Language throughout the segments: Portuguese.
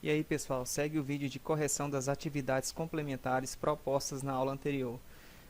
E aí pessoal, segue o vídeo de correção das atividades complementares propostas na aula anterior.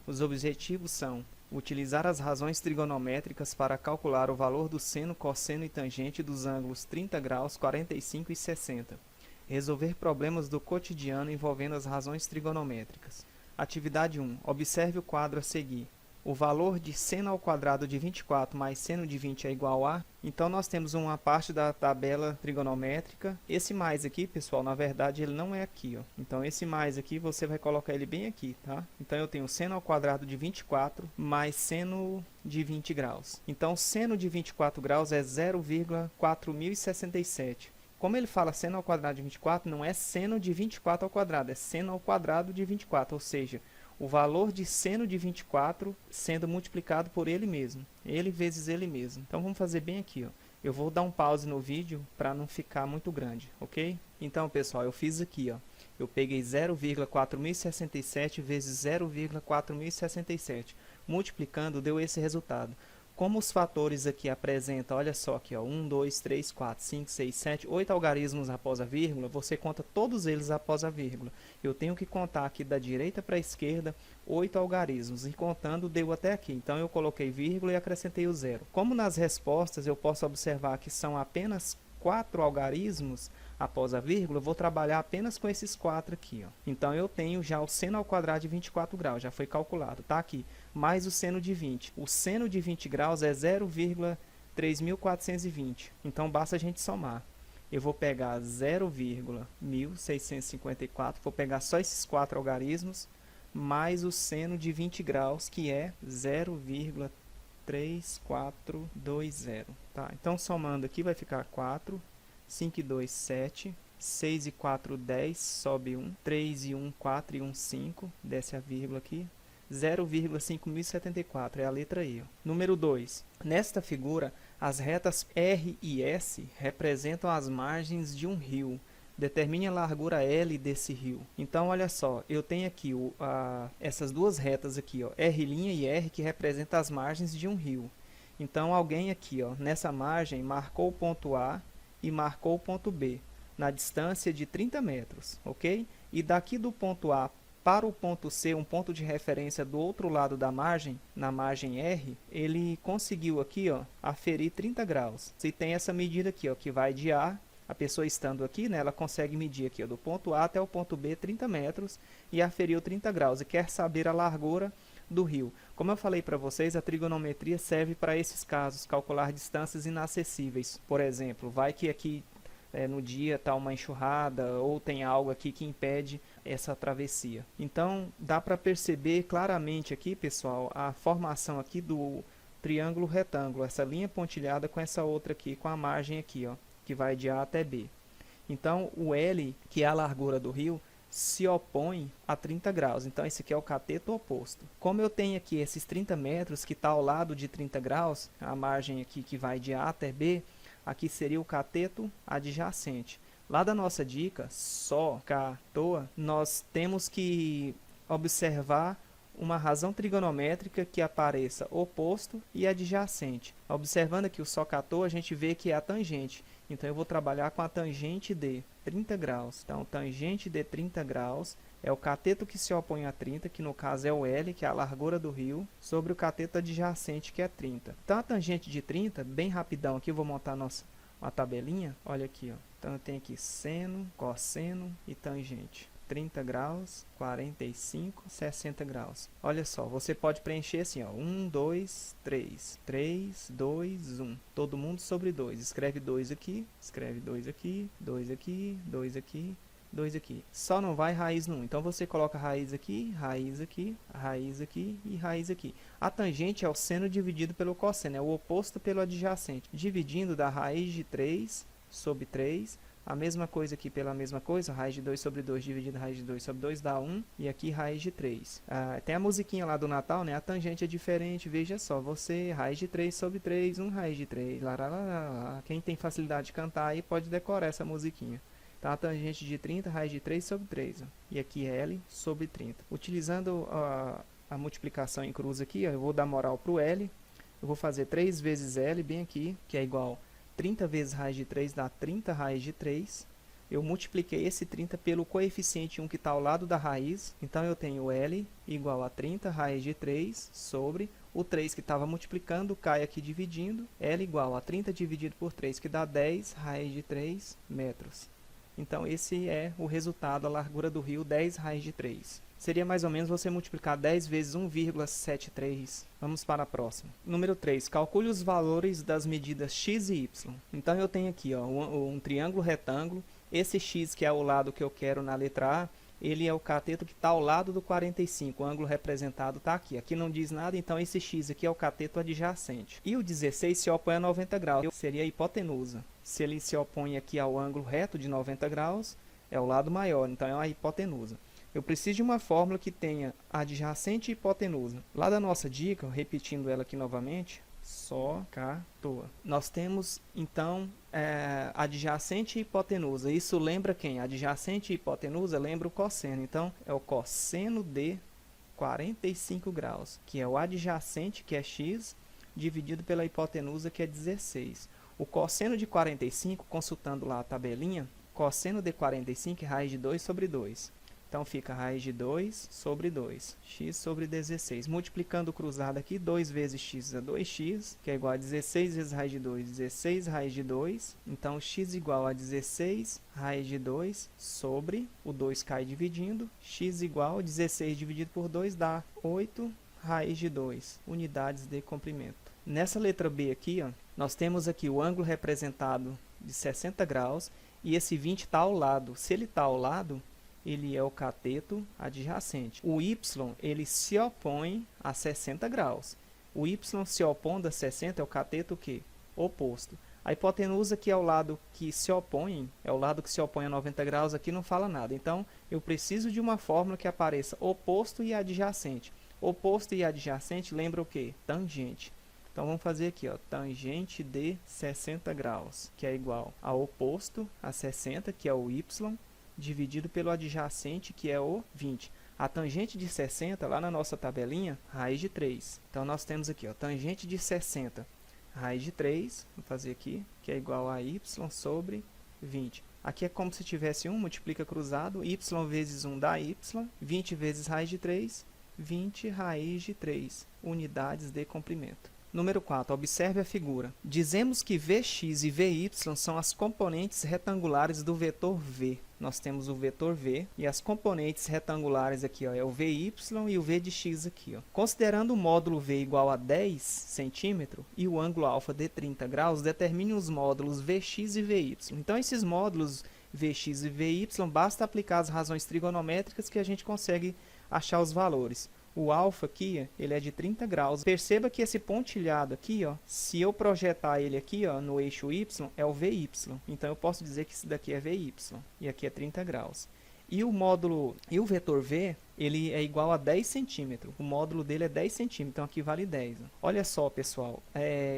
Os objetivos são utilizar as razões trigonométricas para calcular o valor do seno, cosseno e tangente dos ângulos 30 graus, 45 e 60. Resolver problemas do cotidiano envolvendo as razões trigonométricas. Atividade 1. Observe o quadro a seguir. O valor de seno ao quadrado de 24 mais seno de 20 é igual a... Então, nós temos uma parte da tabela trigonométrica. Esse mais aqui, pessoal, na verdade, ele não é aqui, ó. Então, esse mais aqui, você vai colocar ele bem aqui, tá? Então, eu tenho seno ao quadrado de 24 mais seno de 20 graus. Então, seno de 24 graus é 0,4067. Como ele fala seno ao quadrado de 24, não é seno de 24 ao quadrado, é seno ao quadrado de 24, ou seja, o valor de seno de 24 sendo multiplicado por ele mesmo. Ele vezes ele mesmo. Então, vamos fazer bem aqui, ó. Eu vou dar um pause no vídeo para não ficar muito grande, ok? Então, pessoal, eu fiz aqui, ó. Eu peguei 0,4067 vezes 0,4067. Multiplicando, deu esse resultado. Como os fatores aqui apresentam, olha só aqui, ó, 1, 2, 3, 4, 5, 6, 7, 8 algarismos após a vírgula, você conta todos eles após a vírgula. Eu tenho que contar aqui da direita para a esquerda 8 algarismos, e contando deu até aqui. Então, eu coloquei vírgula e acrescentei o zero. Como nas respostas eu posso observar que são apenas 4 algarismos após a vírgula, eu vou trabalhar apenas com esses 4 aqui, ó. Então, eu tenho já o seno ao quadrado de 24 graus, já foi calculado, tá aqui, mais o seno de 20. O seno de 20 graus é 0,3420, então basta a gente somar. Eu vou pegar 0,1654, vou pegar só esses 4 algarismos, mais o seno de 20 graus, que é 0,3420, tá? Então, somando aqui, vai ficar 4, 5 e 2, 7, 6 e 4, 10, sobe 1, 3 e 1, 4 e 1, 5, desce a vírgula aqui, 0,5074, é a letra E. Número 2. Nesta figura, as retas R e S representam as margens de um rio. Determine a largura L desse rio. Então, olha só, eu tenho aqui essas duas retas aqui, ó, R' e R, que representam as margens de um rio. Então, alguém aqui, ó, nessa margem, marcou o ponto A e marcou o ponto B, na distância de 30 metros, ok? E daqui do ponto A para o ponto C, um ponto de referência do outro lado da margem, na margem R, ele conseguiu aqui, ó, aferir 30 graus. Se tem essa medida aqui, ó, que vai de A, a pessoa estando aqui, né, ela consegue medir aqui, ó, do ponto A até o ponto B 30 metros e aferiu 30 graus e quer saber a largura do rio. Como eu falei para vocês, a trigonometria serve para esses casos, calcular distâncias inacessíveis. Por exemplo, vai que aqui no dia está uma enxurrada ou tem algo aqui que impede essa travessia. Então, dá para perceber claramente aqui, pessoal, a formação aqui do triângulo retângulo, essa linha pontilhada com essa outra aqui, com a margem aqui, ó, que vai de A até B. Então, o L, que é a largura do rio, se opõe a 30 graus. Então, esse aqui é o cateto oposto. Como eu tenho aqui esses 30 metros que está ao lado de 30 graus, a margem aqui que vai de A até B, aqui seria o cateto adjacente. Lá da nossa dica, só cá à toa, nós temos que observar uma razão trigonométrica que apareça oposto e adjacente. Observando aqui o só cá à toa, a gente vê que é a tangente. Então, eu vou trabalhar com a tangente de 30 graus. Então, tangente de 30 graus é o cateto que se opõe a 30, que no caso é o L, que é a largura do rio, sobre o cateto adjacente, que é 30. Então, a tangente de 30, bem rapidão aqui, eu vou montar uma tabelinha. Olha aqui, ó. Então, eu tenho aqui seno, cosseno e tangente. 30 graus, 45, 60 graus. Olha só, você pode preencher assim, ó, 1, 2, 3, 3, 2, 1. Todo mundo sobre 2. Escreve 2 aqui, escreve 2 aqui, 2 aqui, 2 aqui, 2 aqui. Só não vai raiz no 1. Então, você coloca raiz aqui, raiz aqui, raiz aqui e raiz aqui. A tangente é o seno dividido pelo cosseno, é o oposto pelo adjacente. Dividindo da raiz de 3 sobre 3, a mesma coisa aqui pela mesma coisa, raiz de 2 sobre 2 dividido raiz de 2 sobre 2 dá 1, e aqui raiz de 3. Tem a musiquinha lá do Natal, né? A tangente é diferente, veja só, você, raiz de 3 sobre 3, 1 raiz de 3, lá. Quem tem facilidade de cantar aí pode decorar essa musiquinha. Então, a tangente de 30, raiz de 3 sobre 3, ó. E aqui L sobre 30. Utilizando a multiplicação em cruz aqui, ó, eu vou dar moral para o L, eu vou fazer 3 vezes L, bem aqui, que é igual 30 vezes raiz de 3 dá 30 raiz de 3, eu multipliquei esse 30 pelo coeficiente 1 que está ao lado da raiz. Então, eu tenho L igual a 30 raiz de 3 sobre o 3 que estava multiplicando, cai aqui dividindo. L igual a 30 dividido por 3, que dá 10 raiz de 3 metros. Então, esse é o resultado, a largura do rio, 10 raiz de 3. Seria mais ou menos você multiplicar 10 vezes 1,73. Vamos para a próxima. Número 3. Calcule os valores das medidas x e y. Então, eu tenho aqui ó, um triângulo retângulo. Esse x, que é o lado que eu quero na letra A, ele é o cateto que está ao lado do 45. O ângulo representado está aqui. Aqui não diz nada, então esse x aqui é o cateto adjacente. E o 16 se opõe a 90 graus. Seria a hipotenusa. Se ele se opõe aqui ao ângulo reto de 90 graus, é o lado maior. Então, é a hipotenusa. Eu preciso de uma fórmula que tenha adjacente e hipotenusa. Lá da nossa dica, repetindo ela aqui novamente, só cá, toa. Nós temos, então, adjacente e hipotenusa. Isso lembra quem? Adjacente e hipotenusa lembra o cosseno. Então, é o cosseno de 45 graus, que é o adjacente, que é x, dividido pela hipotenusa, que é 16. O cosseno de 45, consultando lá a tabelinha, cosseno de 45 é raiz de 2 sobre 2. Então, fica raiz de 2 sobre 2, x sobre 16. Multiplicando o cruzado aqui, 2 vezes x é 2x, que é igual a 16 vezes raiz de 2, 16 raiz de 2. Então, x igual a 16 raiz de 2 sobre, o 2 cai dividindo, x igual a 16 dividido por 2 dá 8 raiz de 2, unidades de comprimento. Nessa letra B aqui, ó, nós temos aqui o ângulo representado de 60 graus e esse 20 está ao lado. Se ele está ao lado, ele é o cateto adjacente. O y, ele se opõe a 60 graus. O y se opondo a 60 é o cateto o quê? Oposto. A hipotenusa, que é o lado que se opõe, é o lado que se opõe a 90 graus, aqui não fala nada. Então, eu preciso de uma fórmula que apareça oposto e adjacente. Oposto e adjacente lembra o quê? Tangente. Então, vamos fazer aqui, ó, tangente de 60 graus, que é igual ao oposto a 60, que é o y, dividido pelo adjacente, que é o 20. A tangente de 60, lá na nossa tabelinha, raiz de 3. Então, nós temos aqui, ó, tangente de 60, raiz de 3, vou fazer aqui, que é igual a y sobre 20. Aqui é como se tivesse 1, multiplica cruzado, y vezes 1 dá y, 20 vezes raiz de 3, 20 raiz de 3, unidades de comprimento. Número 4. Observe a figura. Dizemos que Vx e Vy são as componentes retangulares do vetor V. Nós temos o vetor V e as componentes retangulares aqui, ó, é o Vy e o V de x aqui. Ó. Considerando o módulo V igual a 10 cm e o ângulo alfa de 30 graus, determine os módulos Vx e Vy. Então, esses módulos Vx e Vy, basta aplicar as razões trigonométricas que a gente consegue achar os valores. O alfa aqui, ele é de 30 graus. Perceba que esse pontilhado aqui, ó, se eu projetar ele aqui, ó, no eixo y, é o Vy. Então, eu posso dizer que isso daqui é Vy. E aqui é 30 graus. E o módulo, e o vetor V, ele é igual a 10 centímetros. O módulo dele é 10 centímetros, então aqui vale 10. Olha só, pessoal,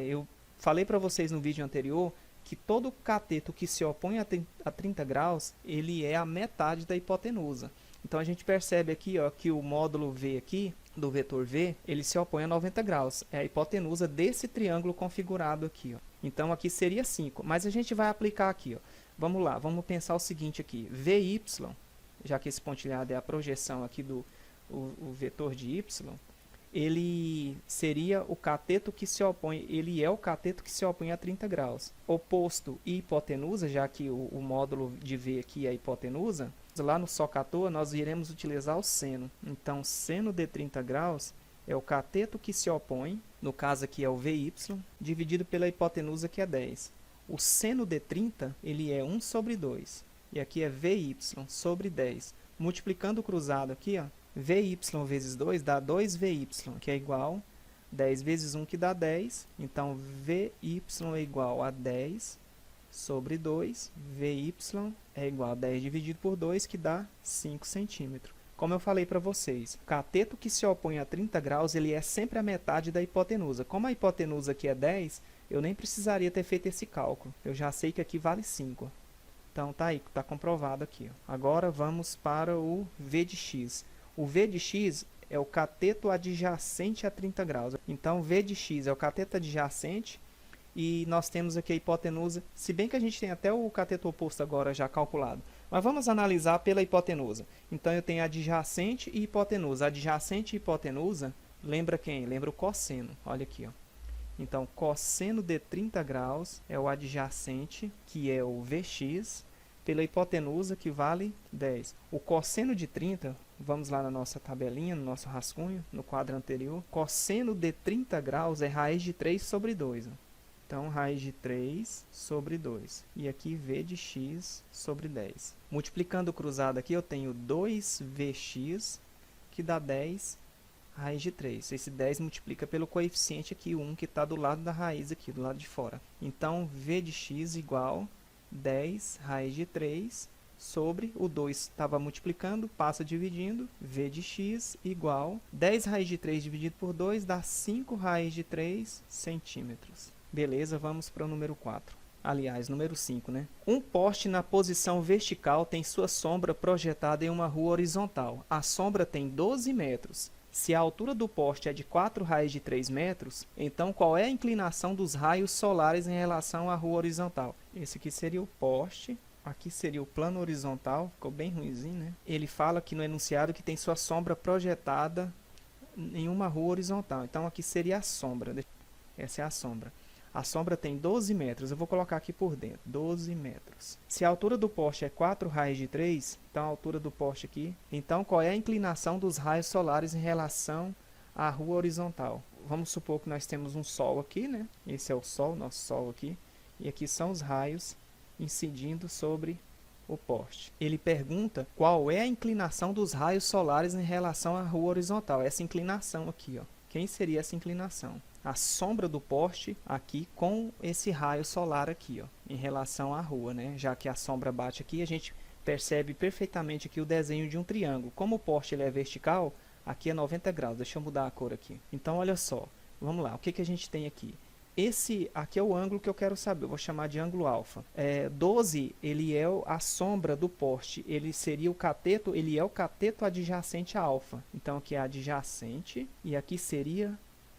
eu falei para vocês no vídeo anterior que todo cateto que se opõe a 30 graus, ele é a metade da hipotenusa. Então, a gente percebe aqui, ó, que o módulo V aqui, do vetor V, ele se opõe a 90 graus. É a hipotenusa desse triângulo configurado aqui. Ó. Então, aqui seria 5. Mas a gente vai aplicar aqui. Ó. Vamos lá, vamos pensar o seguinte aqui. Vy, já que esse pontilhado é a projeção aqui do o vetor de y, ele seria o cateto que se opõe, ele é o cateto que se opõe a 30 graus. Oposto e hipotenusa, já que o módulo de V aqui é a hipotenusa, lá no SOCATOA nós iremos utilizar o seno. Então, seno de 30 graus é o cateto que se opõe, no caso aqui é o Vy, dividido pela hipotenusa, que é 10. O seno de 30, ele é 1 sobre 2. E aqui é Vy sobre 10. Multiplicando o cruzado aqui, ó, Vy vezes 2 dá 2Vy, que é igual a 10 vezes 1, que dá 10. Então, Vy é igual a 10 sobre 2. Vy é igual a 10 dividido por 2, que dá 5 centímetros. Como eu falei para vocês, o cateto que se opõe a 30 graus, ele é sempre a metade da hipotenusa. Como a hipotenusa aqui é 10, eu nem precisaria ter feito esse cálculo. Eu já sei que aqui vale 5. Então, tá aí, tá comprovado aqui. Ó. Agora, vamos para o V de x. O V de x é o cateto adjacente a 30 graus. Então, V de x é o cateto adjacente e nós temos aqui a hipotenusa, se bem que a gente tem até o cateto oposto agora já calculado. Mas vamos analisar pela hipotenusa. Então eu tenho adjacente e hipotenusa. Adjacente e hipotenusa, lembra quem? Lembra o cosseno. Olha aqui, ó. Então, cosseno de 30 graus é o adjacente, que é o Vx, pela hipotenusa, que vale 10. O cosseno de 30, vamos lá na nossa tabelinha, no nosso rascunho, no quadro anterior. Cosseno de 30 graus é raiz de 3 sobre 2. Ó. Então, raiz de 3 sobre 2. E aqui, V de x sobre 10. Multiplicando o cruzado aqui, eu tenho 2Vx, que dá 10 raiz de 3. Esse 10 multiplica pelo coeficiente aqui, 1, que está do lado da raiz aqui, do lado de fora. Então, V de x igual 10 raiz de 3 sobre o 2 estava multiplicando, passa dividindo, V de x igual 10 raiz de 3 dividido por 2 dá 5 raiz de 3 centímetros. Beleza, vamos para o número 4. Aliás, número 5, né? Um poste na posição vertical tem sua sombra projetada em uma rua horizontal. A sombra tem 12 metros. Se a altura do poste é de 4 raiz de 3 metros, então qual é a inclinação dos raios solares em relação à rua horizontal? Esse aqui seria o poste, aqui seria o plano horizontal, ficou bem ruimzinho, né? Ele fala aqui no enunciado que tem sua sombra projetada em uma rua horizontal. Então aqui seria a sombra, essa é a sombra. A sombra tem 12 metros, eu vou colocar aqui por dentro, 12 metros. Se a altura do poste é 4 raiz de 3, então a altura do poste aqui, então qual é a inclinação dos raios solares em relação à rua horizontal? Vamos supor que nós temos um sol aqui, né? Esse é o sol, nosso sol aqui, e aqui são os raios incidindo sobre o poste. Ele pergunta qual é a inclinação dos raios solares em relação à rua horizontal, essa inclinação aqui, ó. Quem seria essa inclinação? A sombra do poste aqui com esse raio solar aqui, ó, em relação à rua, né? Já que a sombra bate aqui, a gente percebe perfeitamente aqui o desenho de um triângulo. Como o poste ele é vertical, aqui é 90 graus. Deixa eu mudar a cor aqui. Então, olha só. Vamos lá. O que a gente tem aqui? Esse aqui é o ângulo que eu quero saber. Eu vou chamar de ângulo alfa. 12, ele é a sombra do poste. Ele seria o cateto, ele é o cateto adjacente a alfa. Então, aqui é adjacente e aqui seria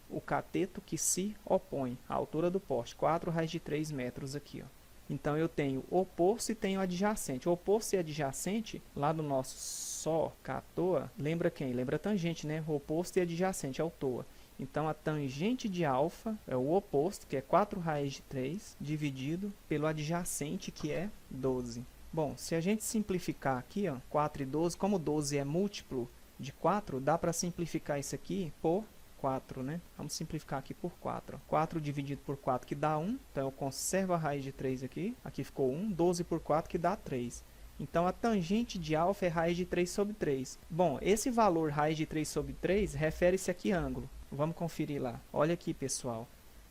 o cateto que se opõe à altura do poste, 4 raiz de 3 metros aqui, ó. Então, eu tenho oposto e tenho adjacente. O oposto e adjacente, lá do nosso Só, catoa, lembra quem? Lembra tangente, né? O oposto e adjacente é o toa. Então, a tangente de alfa é o oposto, que é 4 raiz de 3, dividido pelo adjacente, que é 12. Bom, se a gente simplificar aqui, ó, 4 e 12, como 12 é múltiplo de 4, dá para simplificar isso aqui por 4, né? Vamos simplificar aqui por 4. Ó. 4 dividido por 4 que dá 1. Então, eu conservo a raiz de 3 aqui. Aqui ficou 1. 12 por 4 que dá 3. Então, a tangente de alfa é raiz de 3 sobre 3. Bom, esse valor raiz de 3 sobre 3 refere-se a que ângulo? Vamos conferir lá. Olha aqui, pessoal.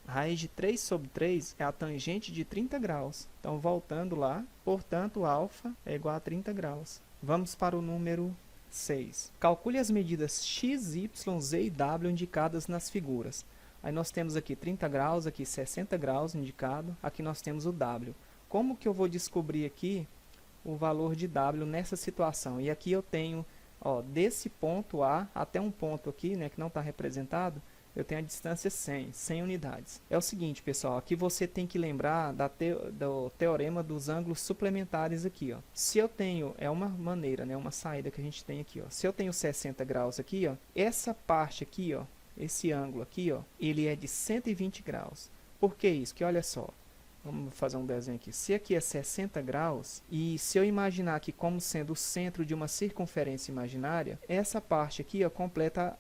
Raiz de 3 sobre 3 é a tangente de 30 graus. Então, voltando lá, portanto, alfa é igual a 30 graus. Vamos para o número 6. Calcule as medidas x, y, z e w indicadas nas figuras. Aí nós temos aqui 30 graus, aqui 60 graus indicado, aqui nós temos o w. Como que eu vou descobrir aqui o valor de w nessa situação? E aqui eu tenho, ó, desse ponto A até um ponto aqui, né, que não está representado, eu tenho a distância 100 unidades. É o seguinte, pessoal, aqui você tem que lembrar do teorema dos ângulos suplementares aqui, ó. Se eu tenho, é uma maneira, né, uma saída que a gente tem aqui, ó. Se eu tenho 60 graus aqui, ó, essa parte aqui, ó, esse ângulo aqui, ó, ele é de 120 graus. Por que isso? Que olha só, vamos fazer um desenho aqui. Se aqui é 60 graus, e se eu imaginar aqui como sendo o centro de uma circunferência imaginária, essa parte aqui, ó, completa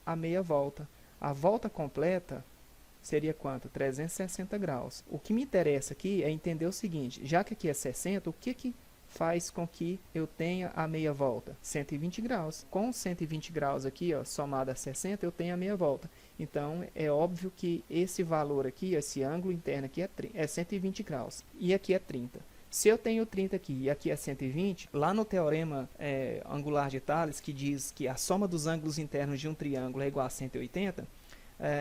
a meia volta. A volta completa seria quanto? 360 graus. O que me interessa aqui é entender o seguinte, já que aqui é 60, o que faz com que eu tenha a meia volta? 120 graus. Com 120 graus aqui, ó, somado a 60, eu tenho a meia volta. Então, é óbvio que esse valor aqui, esse ângulo interno aqui é 120 graus. E aqui é 30. Se eu tenho 30 aqui e aqui é 120, lá no teorema angular de Thales, que diz que a soma dos ângulos internos de um triângulo é igual a 180,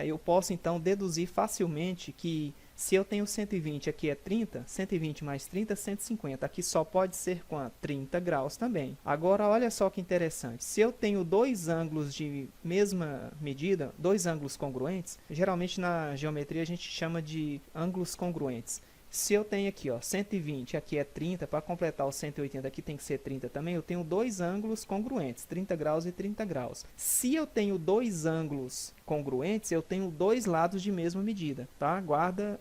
eu posso então deduzir facilmente que Se eu tenho 120, aqui é 30, 120 mais 30, 150. Aqui só pode ser quanto? 30 graus também. Agora, olha só que interessante. Se eu tenho dois ângulos de mesma medida, dois ângulos congruentes, geralmente na geometria a gente chama de ângulos congruentes. Se eu tenho aqui, ó, 120, aqui é 30, para completar o 180 aqui tem que ser 30 também, eu tenho dois ângulos congruentes, 30 graus e 30 graus. Se eu tenho dois ângulos congruentes, eu tenho dois lados de mesma medida, tá? Guarda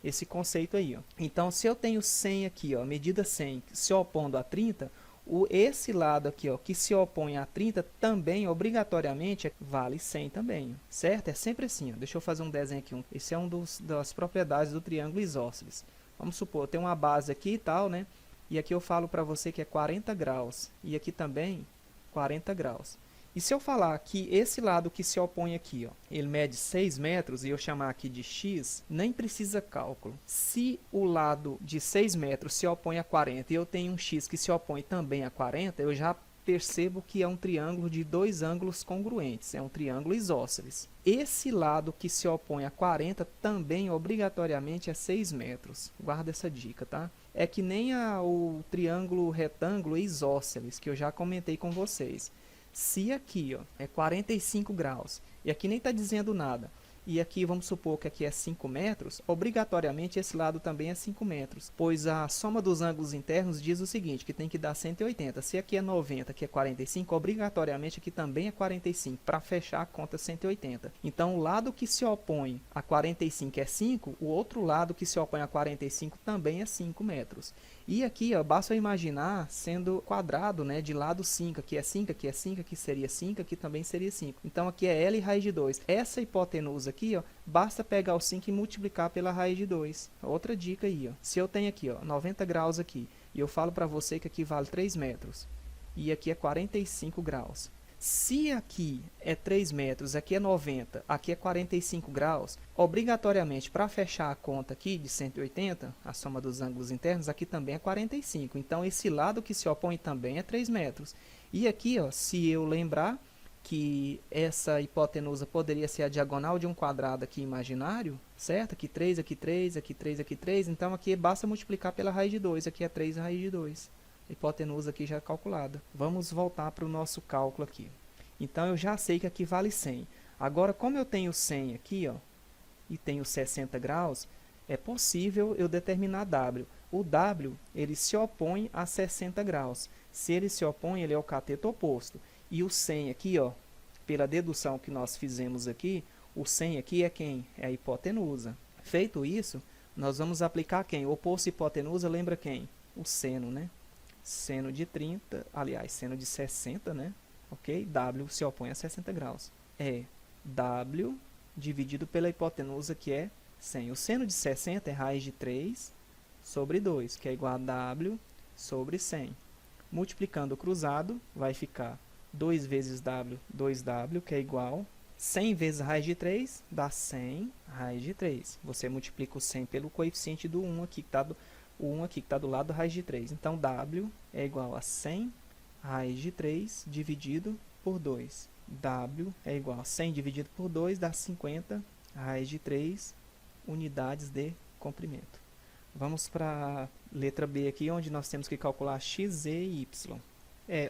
esse conceito aí, ó. Então, se eu tenho 100 aqui, ó, medida 100, se opondo a 30, esse lado aqui, ó, que se opõe a 30, também, obrigatoriamente, vale 100 também, certo? É sempre assim, ó. Deixa eu fazer um desenho aqui. Esse é das propriedades do triângulo isósceles. Vamos supor, tem uma base aqui e tal, né? E aqui eu falo para você que é 40 graus. E aqui também, 40 graus. E se eu falar que esse lado que se opõe aqui, ó, ele mede 6 metros, e eu chamar aqui de x, nem precisa cálculo. Se o lado de 6 metros se opõe a 40 e eu tenho um x que se opõe também a 40, eu já percebo que é um triângulo de dois ângulos congruentes, é um triângulo isósceles. Esse lado que se opõe a 40 também obrigatoriamente é 6 metros. Guarda essa dica, tá? É que nem o triângulo retângulo isósceles, que eu já comentei com vocês. Se aqui, ó, é 45 graus, e aqui nem está dizendo nada, e aqui vamos supor que aqui é 5 metros, obrigatoriamente esse lado também é 5 metros, pois a soma dos ângulos internos diz o seguinte, que tem que dar 180. Se aqui é 90, aqui é 45, obrigatoriamente aqui também é 45, para fechar a conta 180. Então, o lado que se opõe a 45 é 5, o outro lado que se opõe a 45 também é 5 metros. E aqui, ó, basta imaginar sendo quadrado, né, de lado 5, aqui é 5, aqui é 5, aqui seria 5, aqui também seria 5. Então, aqui é L raiz de 2. Essa hipotenusa aqui, ó, basta pegar o 5 e multiplicar pela raiz de 2. Outra dica aí, ó. Se eu tenho aqui, ó, 90 graus aqui, e eu falo para você que aqui vale 3 metros, e aqui é 45 graus. Se aqui é 3 metros, aqui é 90, aqui é 45 graus, obrigatoriamente, para fechar a conta aqui de 180, a soma dos ângulos internos, aqui também é 45. Então, esse lado que se opõe também é 3 metros. E aqui, ó, se eu lembrar que essa hipotenusa poderia ser a diagonal de um quadrado aqui imaginário, certo? Aqui 3, aqui 3, aqui 3, aqui 3. Então, aqui basta multiplicar pela raiz de 2. Aqui é 3 raiz de 2. Hipotenusa aqui já calculada. Vamos voltar para o nosso cálculo aqui. Então, eu já sei que aqui vale 100. Agora, como eu tenho 100 aqui, ó, e tenho 60 graus, é possível eu determinar W. O W, ele se opõe a 60 graus. Se ele se opõe, ele é o cateto oposto. E o 100 aqui, ó, pela dedução que nós fizemos aqui, o 100 aqui é quem? É a hipotenusa. Feito isso, nós vamos aplicar quem? O oposto hipotenusa lembra quem? O seno, né? Seno de 30, aliás, seno de 60, né? Ok? W se opõe a 60 graus. É W dividido pela hipotenusa, que é 100. O seno de 60 é raiz de 3 sobre 2, que é igual a W sobre 100. Multiplicando o cruzado, vai ficar 2 vezes W, 2W, que é igual 100 vezes raiz de 3, dá 100 raiz de 3. Você multiplica o 100 pelo coeficiente do 1 aqui, que está do... o 1 aqui que está do lado da raiz de 3. Então, W é igual a 100 raiz de 3 dividido por 2. W é igual a 100 dividido por 2, dá 50 raiz de 3 unidades de comprimento. Vamos para a letra B aqui, onde nós temos que calcular x, e y.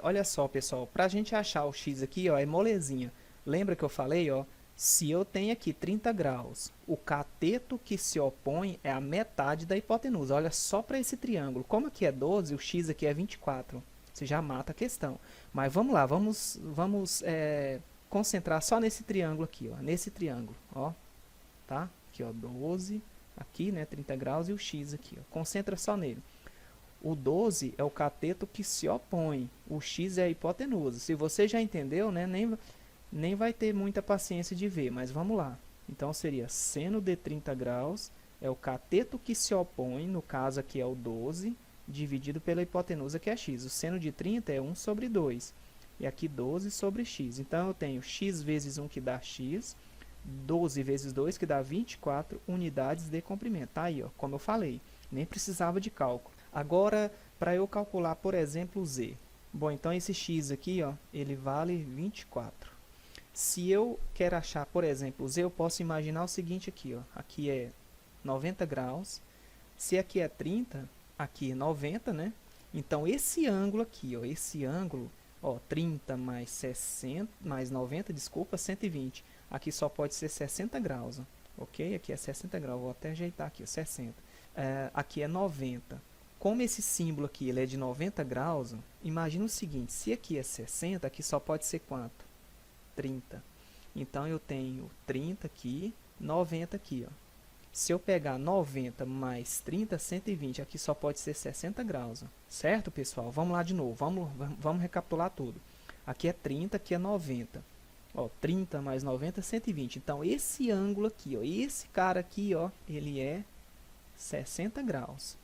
Olha só, pessoal, para a gente achar o x aqui, ó, é molezinha. Lembra que eu falei, ó? Se eu tenho aqui 30 graus, o cateto que se opõe é a metade da hipotenusa. Olha só para esse triângulo. Como aqui é 12, o x aqui é 24. Você já mata a questão. Mas vamos lá, vamos concentrar só nesse triângulo aqui, ó. Nesse triângulo, ó. Tá? Aqui, ó, 12, aqui, né, 30 graus e o x aqui, ó. Concentra só nele. O 12 é o cateto que se opõe. O x é a hipotenusa. Se você já entendeu, né, nem vai ter muita paciência de ver, mas vamos lá. Então, seria seno de 30 graus é o cateto que se opõe, no caso aqui é o 12, dividido pela hipotenusa, que é x. O seno de 30 é 1 sobre 2. E aqui 12 sobre x. Então, eu tenho x vezes 1, que dá x. 12 vezes 2, que dá 24 unidades de comprimento. Tá aí, ó, como eu falei. Nem precisava de cálculo. Agora, para eu calcular, por exemplo, z. Bom, então esse x aqui, ó, ele vale 24. Se eu quero achar, por exemplo, z, eu posso imaginar o seguinte aqui, ó. Aqui é 90 graus. Se aqui é 30, aqui é 90, né? Então, esse ângulo aqui, ó, esse ângulo, ó, 30 mais 60, mais 90, desculpa, 120. Aqui só pode ser 60 graus, ó, ok? Aqui é 60 graus, vou até ajeitar aqui, ó, 60. Aqui é 90. Como esse símbolo aqui ele é de 90 graus, ó, imagina o seguinte, se aqui é 60, aqui só pode ser quanto? 30. Então, eu tenho 30 aqui, 90 aqui, ó. Se eu pegar 90 mais 30, 120, aqui só pode ser 60 graus, ó. Certo, pessoal? Vamos lá de novo, vamos recapitular tudo. Aqui é 30, aqui é 90. Ó, 30 mais 90, 120. Então, esse ângulo aqui, ó, esse cara aqui, ó, ele é 60 graus.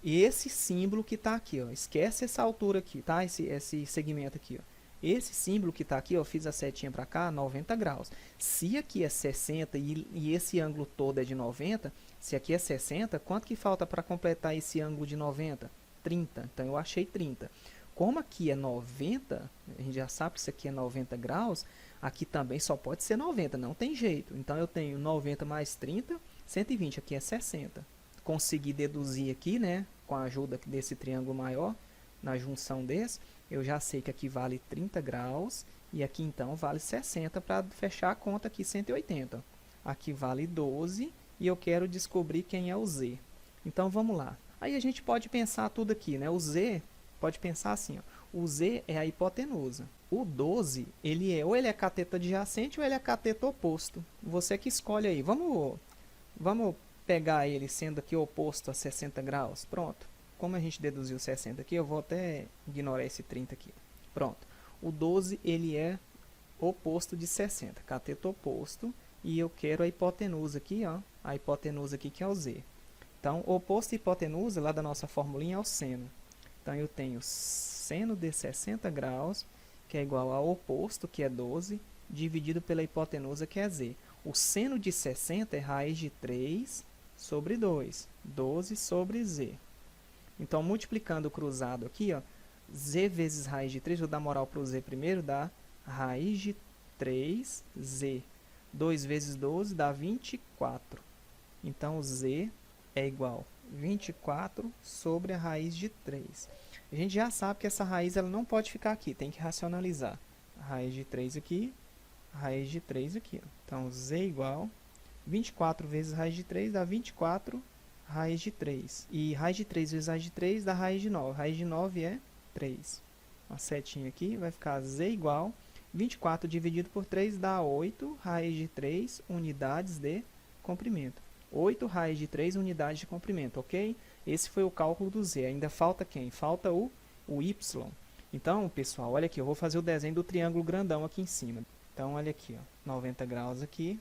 E esse símbolo que está aqui, ó, esquece essa altura aqui, tá? Esse segmento aqui, ó. Esse símbolo que está aqui, ó, fiz a setinha para cá, 90 graus. Se aqui é 60 e esse ângulo todo é de 90, se aqui é 60, quanto que falta para completar esse ângulo de 90? 30. Então, eu achei 30. Como aqui é 90, a gente já sabe que isso aqui é 90 graus, aqui também só pode ser 90, não tem jeito. Então, eu tenho 90 mais 30, 120, aqui é 60. Consegui deduzir aqui, né, com a ajuda desse triângulo maior, na junção desse, eu já sei que aqui vale 30 graus e aqui então vale 60 para fechar a conta aqui 180. Aqui vale 12 e eu quero descobrir quem é o Z. Então vamos lá. Aí a gente pode pensar tudo aqui, né? O Z, pode pensar assim, ó. O Z é a hipotenusa. O 12, ou ele é cateto adjacente ou ele é cateto oposto. Você que escolhe aí. Vamos pegar ele sendo aqui oposto a 60 graus. Pronto. Como a gente deduziu 60 aqui, eu vou até ignorar esse 30 aqui. Pronto. O 12, ele é oposto de 60. Cateto oposto. E eu quero a hipotenusa aqui, ó. A hipotenusa aqui que é o Z. Então, oposto e hipotenusa, lá da nossa formulinha, é o seno. Então, eu tenho seno de 60 graus, que é igual ao oposto, que é 12, dividido pela hipotenusa, que é Z. O seno de 60 é raiz de 3 sobre 2. 12 sobre Z. Então, multiplicando o cruzado aqui, ó, Z vezes raiz de 3, vou dar moral para o Z primeiro, dá raiz de 3Z. 2 vezes 12 dá 24. Então, o Z é igual a 24 sobre a raiz de 3. A gente já sabe que essa raiz ela não pode ficar aqui, tem que racionalizar. Raiz de 3 aqui, raiz de 3 aqui. Ó. Então, Z é igual a 24 vezes raiz de 3 dá 24 raiz de 3. E raiz de 3 vezes raiz de 3 dá raiz de 9. Raiz de 9 é 3. Uma setinha aqui vai ficar Z igual 24 dividido por 3 dá 8 raiz de 3 unidades de comprimento. 8 raiz de 3 unidades de comprimento, ok? Esse foi o cálculo do Z. Ainda falta quem? Falta o Y. Então, pessoal, olha aqui, eu vou fazer o desenho do triângulo grandão aqui em cima. Então, olha aqui, ó, 90 graus aqui.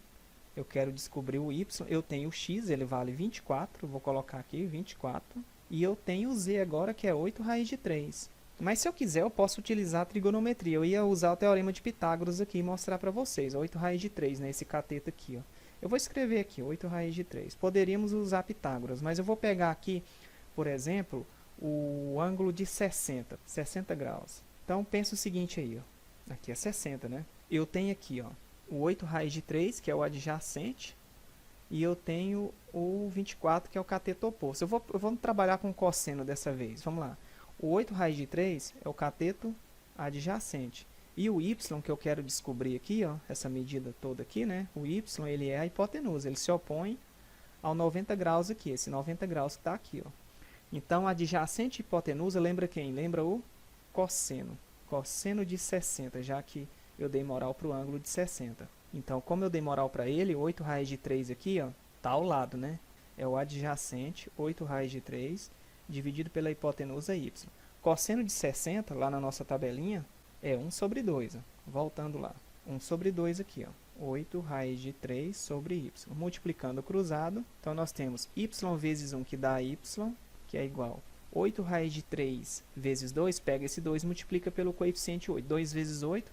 Eu quero descobrir o Y, eu tenho o X, ele vale 24, vou colocar aqui 24. E eu tenho o Z agora, que é 8 raiz de 3. Mas se eu quiser, eu posso utilizar a trigonometria. Eu ia usar o teorema de Pitágoras aqui e mostrar para vocês. 8 raiz de 3, né? Esse cateto aqui, ó. Eu vou escrever aqui, 8 raiz de 3. Poderíamos usar Pitágoras, mas eu vou pegar aqui, por exemplo, o ângulo de 60 graus. Então, pensa o seguinte aí, ó. Aqui é 60, né? Eu tenho aqui, ó, o 8 raiz de 3, que é o adjacente, e eu tenho o 24, que é o cateto oposto. Eu vou trabalhar com cosseno dessa vez. Vamos lá. O 8 raiz de 3 é o cateto adjacente. E o y que eu quero descobrir aqui, ó, essa medida toda aqui, né? O y, ele é a hipotenusa. Ele se opõe ao 90 graus aqui. Esse 90 graus que está aqui, ó. Então, adjacente e hipotenusa, lembra quem? Lembra o cosseno. Cosseno de 60, já que eu dei moral para o ângulo de 60. Então, como eu dei moral para ele, 8 raiz de 3 aqui, ó, tá ao lado, né? É o adjacente, 8 raiz de 3, dividido pela hipotenusa y. Cosseno de 60, lá na nossa tabelinha, é 1 sobre 2. Ó. Voltando lá. 1 sobre 2 aqui, ó. 8 raiz de 3 sobre y. Multiplicando o cruzado, então nós temos y vezes 1, que dá y, que é igual a 8 raiz de 3 vezes 2, pega esse 2 e multiplica pelo coeficiente 8. 2 vezes 8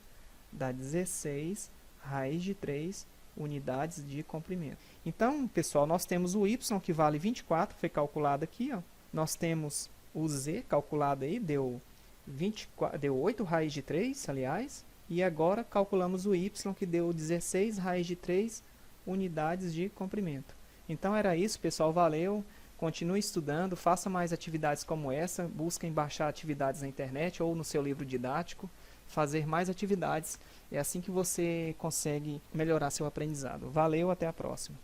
dá 16 raiz de 3 unidades de comprimento. Então, pessoal, nós temos o y, que vale 24, foi calculado aqui, ó. Nós temos o z, calculado aí, deu 8 raiz de 3, aliás. E agora calculamos o y, que deu 16 raiz de 3 unidades de comprimento. Então era isso, pessoal. Valeu. Continue estudando, faça mais atividades como essa, busquem baixar atividades na internet ou no seu livro didático, fazer mais atividades. É assim que você consegue melhorar seu aprendizado. Valeu, até a próxima.